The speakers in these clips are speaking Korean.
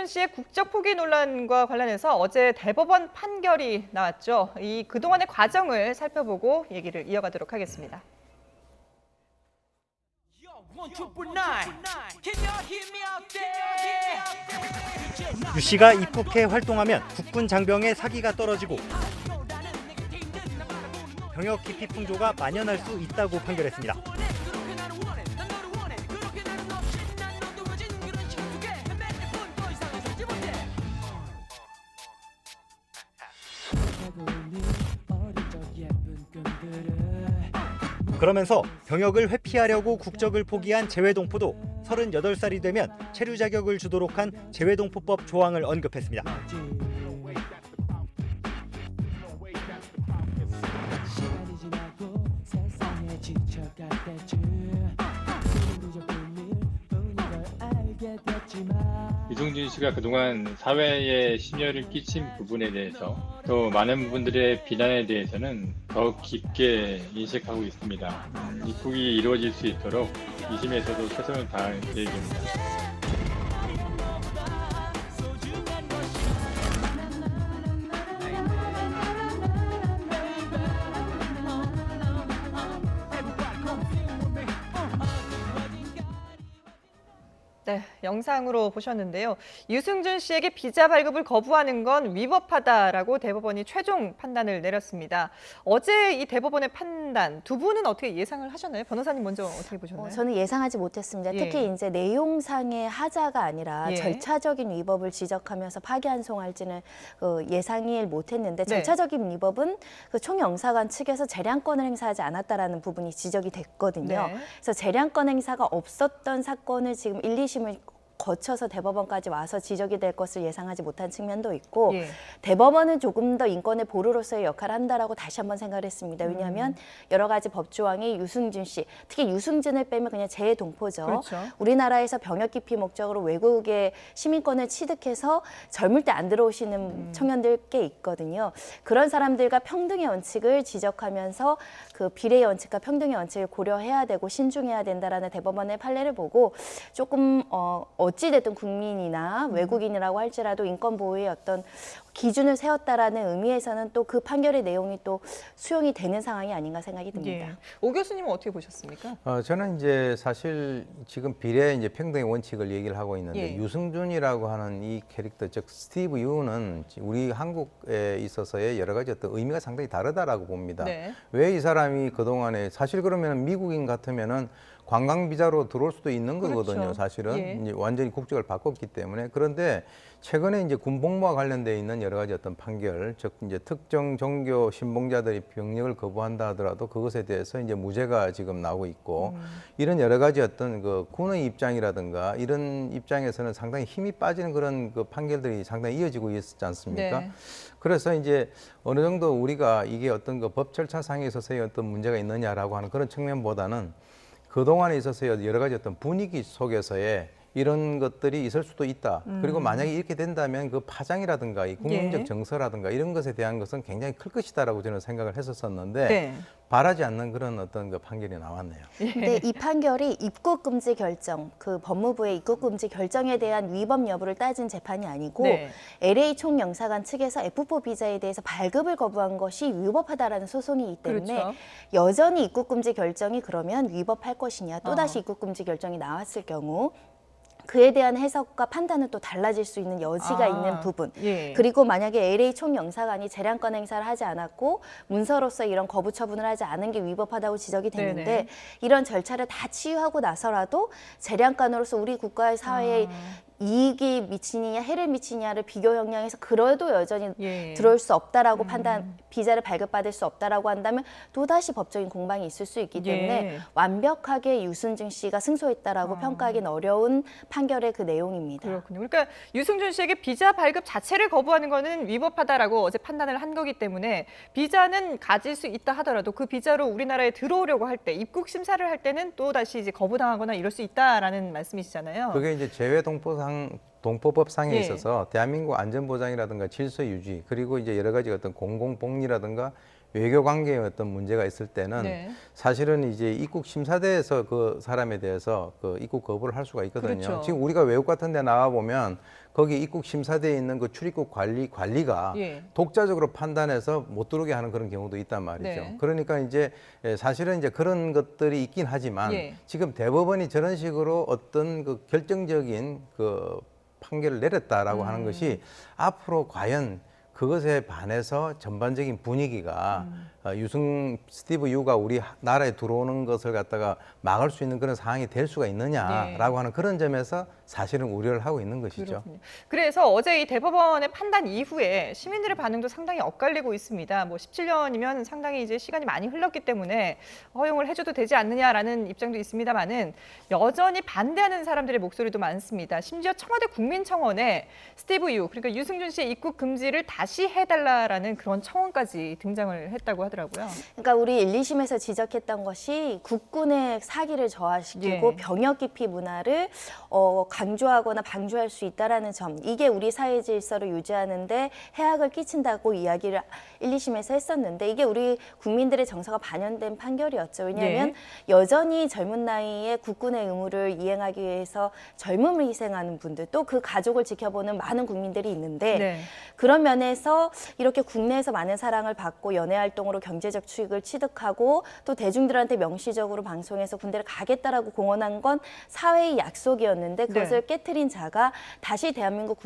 유승준 씨의 국적 포기 논란과 관련해서 어제 대법원 판결이 나왔죠. 이 그동안의 과정을 살펴보고 얘기를 이어가도록 하겠습니다. 유 씨가 입국해 활동하면 국군 장병의 사기가 떨어지고 병역 기피 풍조가 만연할 수 있다고 판결했습니다. 그러면서 병역을 회피하려고 국적을 포기한 재외동포도 38살이 되면 체류 자격을 주도록 한 재외동포법 조항을 언급했습니다. 유승준 씨가 그동안 사회에 심려를 끼친 부분에 대해서 또 많은 부분들의 비난에 대해서는 더 깊게 인식하고 있습니다. 입국이 이루어질 수 있도록 2심에서도 최선을 다할 계획입니다. 네, 영상으로 보셨는데요. 유승준 씨에게 비자 발급을 거부하는 건 위법하다라고 대법원이 최종 판단을 내렸습니다. 어제 이 대법원의 판단 두 분은 어떻게 예상을 하셨나요? 변호사님 먼저 어떻게 보셨나요? 저는 예상하지 못했습니다. 예. 특히 이제 내용상의 하자가 아니라 예. 절차적인 위법을 지적하면서 파기환송할지는 예상을 못했는데 네. 절차적인 위법은 그 총영사관 측에서 재량권을 행사하지 않았다라는 부분이 지적이 됐거든요. 네. 그래서 재량권 행사가 없었던 사건을 지금 1, 2심을 거쳐서 대법원까지 와서 지적이 될 것을 예상하지 못한 측면도 있고 예. 대법원은 조금 더 인권의 보루로서의 역할을 한다라고 다시 한번 생각을 했습니다. 왜냐하면 여러 가지 법조항이 유승준 씨, 특히 유승준을 빼면 그냥 재외동포죠. 그렇죠. 우리나라에서 병역 기피 목적으로 외국의 시민권을 취득해서 젊을 때 안 들어오시는 청년들 꽤 있거든요. 그런 사람들과 평등의 원칙을 지적하면서 그 비례의 원칙과 평등의 원칙을 고려해야 되고 신중해야 된다라는 대법원의 판례를 보고 조금 어찌됐든 국민이나 외국인이라고 할지라도 인권 보호의 어떤 기준을 세웠다라는 의미에서는 또 그 판결의 내용이 또 수용이 되는 상황이 아닌가 생각이 듭니다. 예. 오 교수님은 어떻게 보셨습니까? 저는 이제 사실 지금 비례 이제 평등의 원칙을 얘기를 하고 있는데 예. 유승준이라고 하는 이 캐릭터, 즉 스티브 유는 우리 한국에 있어서의 여러 가지 어떤 의미가 상당히 다르다라고 봅니다. 네. 왜 이 사람이 그동안에 사실 그러면 미국인 같으면은 관광 비자로 들어올 수도 있는 거거든요. 그렇죠. 사실은 예. 이제 완전히 국적을 바꿨기 때문에. 그런데 최근에 이제 군복무와 관련돼 있는 여러 가지 어떤 판결, 즉 이제 특정 종교 신봉자들이 병역을 거부한다 하더라도 그것에 대해서 이제 무죄가 지금 나오고 있고 이런 여러 가지 어떤 그 군의 입장이라든가 이런 입장에서는 상당히 힘이 빠지는 그런 그 판결들이 상당히 이어지고 있었지 않습니까? 네. 그래서 이제 어느 정도 우리가 이게 어떤 그 법 절차상에 있어서의 어떤 문제가 있느냐라고 하는 그런 측면보다는 그동안에 있어서의 여러 가지 어떤 분위기 속에서의 이런 것들이 있을 수도 있다. 그리고 만약에 이렇게 된다면 그 파장이라든가 이 국민적 예. 정서라든가 이런 것에 대한 것은 굉장히 클 것이다라고 저는 생각을 했었었는데 네. 바라지 않는 그런 어떤 그 판결이 나왔네요. 근데 이 판결이 입국 금지 결정, 그 법무부의 입국 금지 결정에 대한 위법 여부를 따진 재판이 아니고 네. LA 총영사관 측에서 F4 비자에 대해서 발급을 거부한 것이 위법하다라는 소송이기 때문에 그렇죠. 여전히 입국 금지 결정이 그러면 위법할 것이냐, 또다시 입국 금지 결정이 나왔을 경우 그에 대한 해석과 판단은 또 달라질 수 있는 여지가 있는 부분. 예. 그리고 만약에 LA 총영사관이 재량권 행사를 하지 않았고 문서로서 이런 거부 처분을 하지 않은 게 위법하다고 지적이 됐는데 네네. 이런 절차를 다 치유하고 나서라도 재량권으로서 우리 국가의 사회에 이익이 미치느냐 해를 미치느냐를 비교 형량해서 그래도 여전히 예. 들어올 수 없다라고 판단, 비자를 발급받을 수 없다라고 한다면 또다시 법적인 공방이 있을 수 있기 때문에 예. 완벽하게 유승준 씨가 승소했다라고 평가하기는 어려운 판결의 그 내용입니다. 그렇군요. 그러니까 유승준 씨에게 비자 발급 자체를 거부하는 거는 위법하다라고 어제 판단을 한 거기 때문에 비자는 가질 수 있다 하더라도 그 비자로 우리나라에 들어오려고 할 때 입국 심사를 할 때는 또 다시 이제 거부당하거나 이럴 수 있다라는 말씀이시잖아요. 그게 이제 동포법상에 예. 있어서 대한민국 안전보장이라든가 질서 유지 그리고 이제 여러 가지 어떤 공공복리라든가 외교 관계에 어떤 문제가 있을 때는 네. 사실은 이제 입국 심사대에서 그 사람에 대해서 그 입국 거부를 할 수가 있거든요. 그렇죠. 지금 우리가 외국 같은 데 나와 보면 거기 입국 심사대에 있는 그 출입국 관리가 예. 독자적으로 판단해서 못 들어오게 하는 그런 경우도 있단 말이죠. 네. 그러니까 이제 사실은 이제 그런 것들이 있긴 하지만 예. 지금 대법원이 저런 식으로 어떤 그 결정적인 그 판결을 내렸다라고 하는 것이 앞으로 과연 그것에 반해서 전반적인 분위기가 스티브 유가 우리 나라에 들어오는 것을 갖다가 막을 수 있는 그런 상황이 될 수가 있느냐라고 하는 그런 점에서 사실은 우려를 하고 있는 것이죠. 그렇군요. 그래서 어제 이 대법원의 판단 이후에 시민들의 반응도 상당히 엇갈리고 있습니다. 뭐 17년이면 상당히 이제 시간이 많이 흘렀기 때문에 허용을 해줘도 되지 않느냐라는 입장도 있습니다만은 여전히 반대하는 사람들의 목소리도 많습니다. 심지어 청와대 국민청원에 스티브 유, 그러니까 유승준 씨의 입국 금지를 다시 해달라라는 그런 청원까지 등장을 했다고 하더라고요. 그러니까 우리 1, 2심에서 지적했던 것이 국군의 사기를 저하시키고 예. 병역 기피 문화를 강조하거나 방조할 수 있다라는 점, 이게 우리 사회 질서를 유지하는데 해악을 끼친다고 이야기를 1, 2심에서 했었는데 이게 우리 국민들의 정서가 반영된 판결이었죠. 왜냐하면 예. 여전히 젊은 나이에 국군의 의무를 이행하기 위해서 젊음을 희생하는 분들, 또 그 가족을 지켜보는 많은 국민들이 있는데 네. 그런 면에서 이렇게 국내에서 많은 사랑을 받고 연예 활동으로 경제적 수익을 취득하고 또 대중들한테 명시적으로 방송에서 군대를 가겠다라고 공언한 건 사회의 약속이었는데 그것을 네. 깨트린 자가 다시 대한민국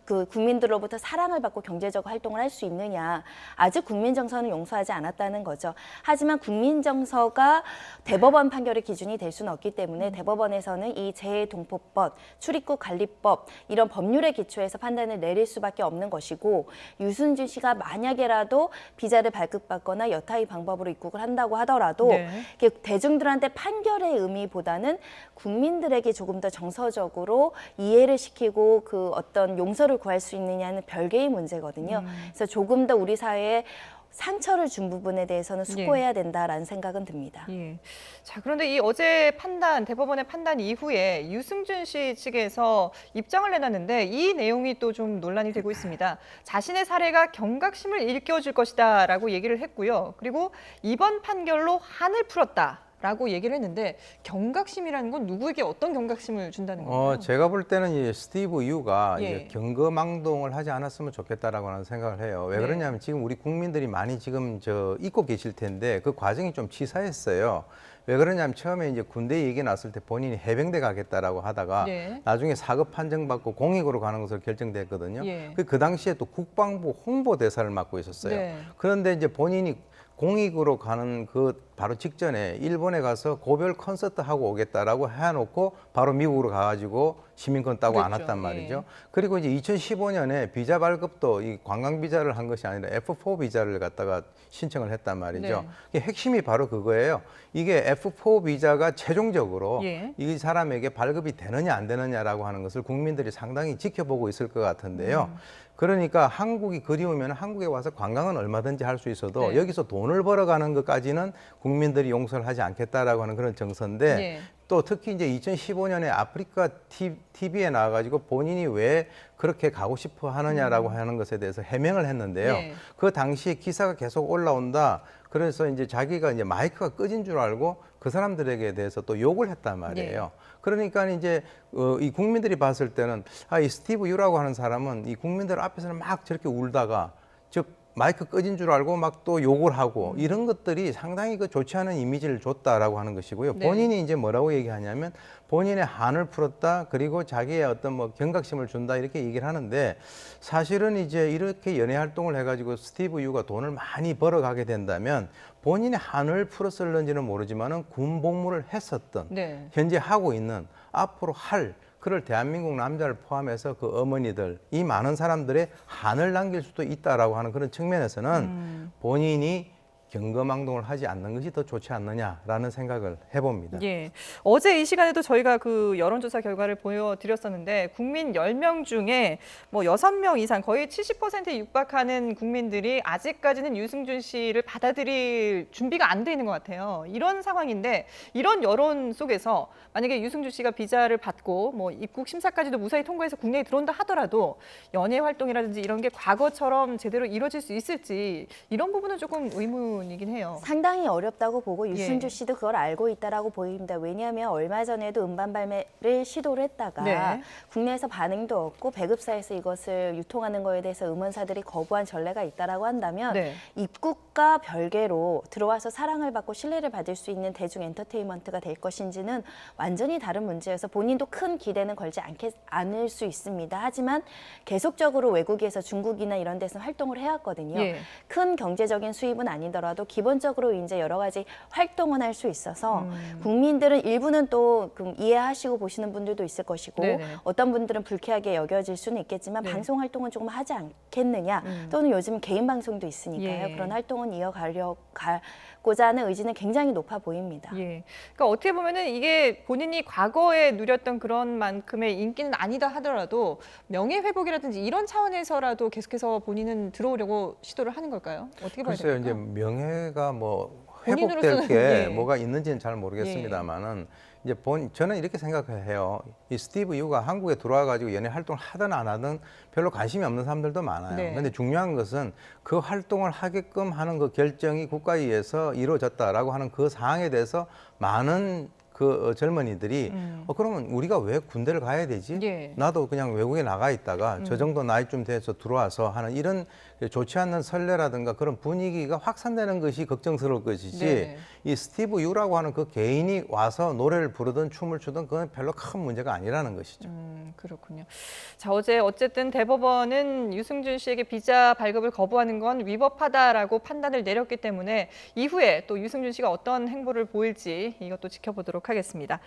그 국민들로부터 사랑을 받고 경제적 활동을 할 수 있느냐. 아직 국민 정서는 용서하지 않았다는 거죠. 하지만 국민 정서가 대법원 판결의 기준이 될 수는 없기 때문에 대법원에서는 이 재해동포법, 출입국 관리법 이런 법률에 기초해서 판단을 내릴 수밖에 없는 것이고 유승준 씨가 만약에라도 비자를 발급받거나 여타의 방법으로 입국을 한다고 하더라도 네. 이게 대중들한테 판결의 의미보다는 국민들에게 조금 더 정서적으로 이해를 시키고 그 어떤 용서를 구할 수 있느냐는 별개의 문제거든요. 그래서 조금 더 우리 사회에 상처를 준 부분에 대해서는 숙고해야 된다라는 생각은 듭니다. 예. 자, 그런데 이 어제 판단, 대법원의 판단 이후에 유승준 씨 측에서 입장을 내놨는데 이 내용이 또 좀 논란이 되고 있습니다. 자신의 사례가 경각심을 일깨워줄 것이다라고 얘기를 했고요. 그리고 이번 판결로 한을 풀었다. 라고 얘기를 했는데 경각심이라는 건 누구에게 어떤 경각심을 준다는 건가요? 제가 볼 때는 이 스티브 유가 예. 이제 경거망동을 하지 않았으면 좋겠다라고 하는 생각을 해요. 왜 네. 그러냐면 지금 우리 국민들이 많이 지금 잊고 계실 텐데 그 과정이 좀 치사했어요. 왜 그러냐면 처음에 이제 군대 얘기 났을 때 본인이 해병대 가겠다라고 하다가 네. 나중에 사급 판정받고 공익으로 가는 것으로 결정됐거든요. 예. 그 당시에 또 국방부 홍보대사를 맡고 있었어요. 네. 그런데 이제 본인이 공익으로 가는 그 바로 직전에 일본에 가서 고별 콘서트 하고 오겠다라고 해놓고 바로 미국으로 가가지고 시민권 따고 안 그랬죠. 왔단 말이죠. 예. 그리고 이제 2015년에 비자 발급도 이 관광 비자를 한 것이 아니라 F4 비자를 갖다가 신청을 했단 말이죠. 이게 핵심이 바로 그거예요. 이게 F4 비자가 최종적으로 예. 이 사람에게 발급이 되느냐 안 되느냐라고 하는 것을 국민들이 상당히 지켜보고 있을 것 같은데요. 그러니까 한국이 그리우면 한국에 와서 관광은 얼마든지 할 수 있어도 네. 여기서 돈을 벌어가는 것까지는 국민들이 용서를 하지 않겠다라고 하는 그런 정서인데 네. 또 특히 이제 2015년에 아프리카 TV에 나와가지고 본인이 왜 그렇게 가고 싶어 하느냐라고 하는 것에 대해서 해명을 했는데요. 네. 그 당시에 기사가 계속 올라온다. 그래서 이제 자기가 이제 마이크가 꺼진 줄 알고 그 사람들에게 대해서 또 욕을 했단 말이에요. 네. 그러니까 이제 이 국민들이 봤을 때는 이 스티브 유라고 하는 사람은 이 국민들 앞에서는 막 저렇게 울다가 마이크 꺼진 줄 알고 막 또 욕을 하고 이런 것들이 상당히 그 좋지 않은 이미지를 줬다라고 하는 것이고요. 네. 본인이 이제 뭐라고 얘기하냐면 본인의 한을 풀었다 그리고 자기의 어떤 뭐 경각심을 준다 이렇게 얘기를 하는데 사실은 이제 이렇게 연예 활동을 해가지고 스티브 유가 돈을 많이 벌어가게 된다면 본인의 한을 풀었을는지는 모르지만은 군 복무를 했었던 네. 현재 하고 있는 앞으로 할 그럴 대한민국 남자를 포함해서 그 어머니들 이 많은 사람들의 한을 남길 수도 있다라고 하는 그런 측면에서는 본인이 경거망동을 하지 않는 것이 더 좋지 않느냐라는 생각을 해봅니다. 예. 어제 이 시간에도 저희가 그 여론조사 결과를 보여드렸었는데 국민 10명 중에 뭐 6명 이상 거의 70%에 육박하는 국민들이 아직까지는 유승준 씨를 받아들일 준비가 안 돼 있는 것 같아요. 이런 상황인데 이런 여론 속에서 만약에 유승준 씨가 비자를 받고 뭐 입국 심사까지도 무사히 통과해서 국내에 들어온다 하더라도 연예 활동이라든지 이런 게 과거처럼 제대로 이루어질 수 있을지 이런 부분은 조금 의문이긴 해요. 상당히 어렵다고 보고 예. 유승준 씨도 그걸 알고 있다라고 보입니다. 왜냐하면 얼마 전에도 음반 발매를 시도를 했다가 네. 국내에서 반응도 없고 배급사에서 이것을 유통하는 거에 대해서 음원사들이 거부한 전례가 있다라고 한다면 네. 입국과 별개로 들어와서 사랑을 받고 신뢰를 받을 수 있는 대중 엔터테인먼트가 될 것인지는 완전히 다른 문제여서 본인도 큰 기대는 걸지 않을 수 있습니다. 하지만 계속적으로 외국에서 중국이나 이런 데서 활동을 해왔거든요. 예. 큰 경제적인 수입은 아니더라도 기본적으로 이제 여러 가지 활동은 할 수 있어서 국민들은 일부는 또 이해하시고 보시는 분들도 있을 것이고 네네. 어떤 분들은 불쾌하게 여겨질 수는 있겠지만 네. 방송 활동은 조금 하지 않겠느냐 또는 요즘 개인 방송도 있으니까요. 예. 그런 활동은 이어가고자 하는 의지는 굉장히 높아 보입니다. 예. 그러니까 어떻게 보면은 이게 본인이 과거에 누렸던 그런 만큼의 인기는 아니다 하더라도 명예 회복이라든지 이런 차원에서라도 계속해서 본인은 들어오려고 시도를 하는 걸까요? 어떻게 봐야 글쎄요, 될까요? 이제 명예가 뭐 본인으로서는, 회복될 게 예. 뭐가 있는지는 잘 모르겠습니다만은 이제 저는 이렇게 생각해요. 이 스티브 유가 한국에 들어와 가지고 연예 활동을 하든 안 하든 별로 관심이 없는 사람들도 많아요. 네. 근데 중요한 것은 그 활동을 하게끔 하는 그 결정이 국가에 의해서 이루어졌다라고 하는 그 사항에 대해서 많은 그 젊은이들이 그러면 우리가 왜 군대를 가야 되지? 예. 나도 그냥 외국에 나가 있다가 저 정도 나이쯤 돼서 들어와서 하는 이런 좋지 않는 선례라든가 그런 분위기가 확산되는 것이 걱정스러울 것이지 네. 이 스티브 유라고 하는 그 개인이 와서 노래를 부르든 춤을 추든 그건 별로 큰 문제가 아니라는 것이죠. 그렇군요. 자, 어제 어쨌든 대법원은 유승준 씨에게 비자 발급을 거부하는 건 위법하다라고 판단을 내렸기 때문에 이후에 또 유승준 씨가 어떤 행보를 보일지 이것도 지켜보도록 하겠습니다.